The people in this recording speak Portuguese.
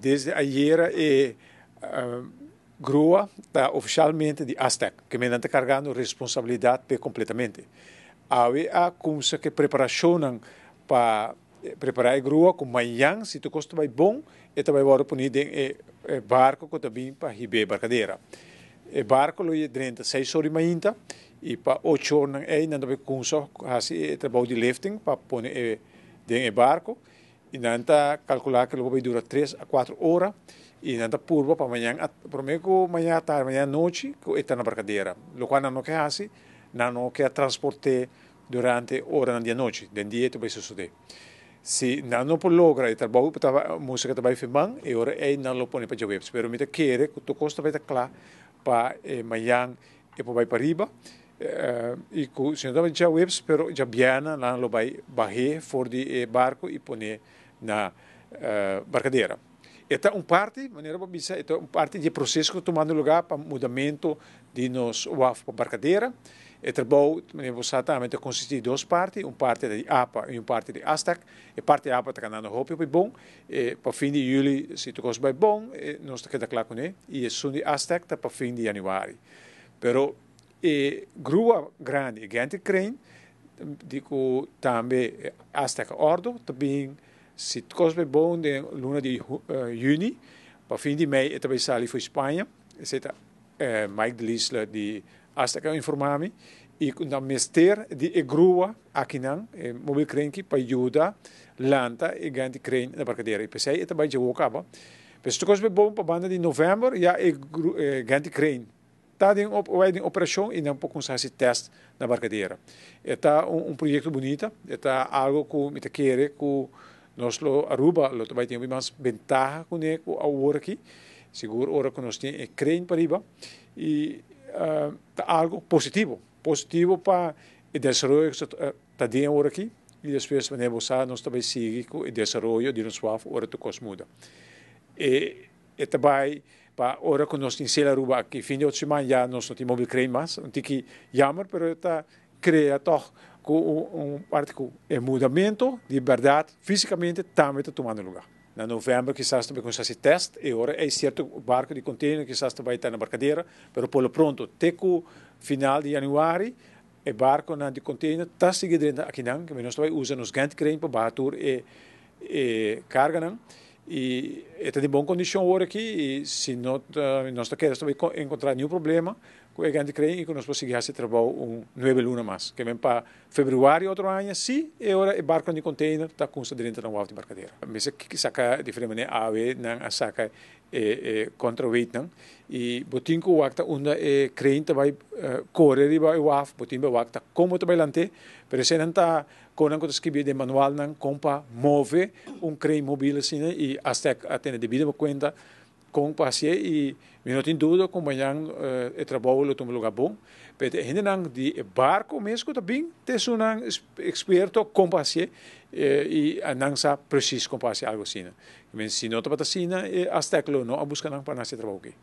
Desde ayer grua está oficialmente de Aztec, que me está cargando responsabilidade completamente. Há coisa que preparação para preparar a grua com manhã, se tu gosta vai bom, e também vai punir de barco que também para ribe barcadeira. O barco lo é 36 horas manhã e para 8 horas não vai começar assim trabalho de lifting para pôr dentro do barco e não tá calcular que ele vai durar 3 a 4 horas e não tá purva para amanhã, prometo amanhã tarde, amanhã noite que está na barcadeira. Lo qual não quer assim, não quer transportar durante horas da noite, do dia tu vai suceder. Se não por logra o trabalho para a música também filmar, e ora não lo põe para webs, pero me quer que tu costa vai estar claro para amanhã e para para riba. E se não já webs, pero já biana lá lo vai barrer fora de barco e pôr na barcadeira. Esta parte, maneira para dizer, esta parte de processo que tomando lugar para mudamento de nos WAF para barcadeira. O trabalho, exatamente, consiste de duas partes, uma parte de APA e uma parte de Aztec. A parte de APA está ganhando roupa bem bom. Para fim de julho, se tu gosta bem bom, nós está claro com ele. E o som de Aztec está para fim de janeiro. Pero grua grande, gigante crane, digo também Aztec ordo, também se tu gosta bem bom, de luna de junho, para fim de maio, também sai para Espanha. Esse é Mike de Lisla de Aztec informami e na mester de grua aqui não mobil crane que para ajudar lanta e grande crane na barcadeira e pensei também já vou acabar mas se tu gosta bom para banda de novembro já é grande crane está em operação e não pode começar esse teste na barcadeira está projeto bonito está algo que me quer que nós Aruba lo vai ter mais ventaja com a hora aqui seguro hora que nós tem crane para riba e algo positivo para o desenvolvimento que está dentro aqui e depois nós também seguimos com o desenvolvimento de nosso WAF hora que coisa muda e também para a hora que nós temos a Aruba aqui fim de semana já nós não temos móvel crane mais não tem que jammer pero está cria toch com parte com o mudamento de verdade fisicamente também está tomando lugar. Na novembro, quizás também com esse teste, e agora é certo barco de container, quizás também está na barcadeira, mas por lo pronto, até o final de janeiro, o barco de container está seguindo aqui não, que nós também usamos os grandes crane para bater e carga não, e está em boa condição agora aqui, e se nós queremos também encontrar nenhum problema com o grande crane, e que nós podemos seguir esse trabalho 9 lunas mais, que vem para fevereiro outro ano, sim, e agora o barco de container está com dentro da WAF de barcadeira. Mas que saca de diferente maneira, não saca contraweight não, e botin que o acta onde o crane vai correr e vai WAF, botin o acta como vai lante, pero se não está com a escrever de manual não, compa move crane móvel assim, e até ter devida conta com paciência e não tem dúvida como amanhã o trabalho toma lugar bom. Mas ainda de barco mesmo também tem um experto com paciência e não sabe preciso com paciência algo assim. Mas se não está assim, até que não busca para nesse trabalho aqui.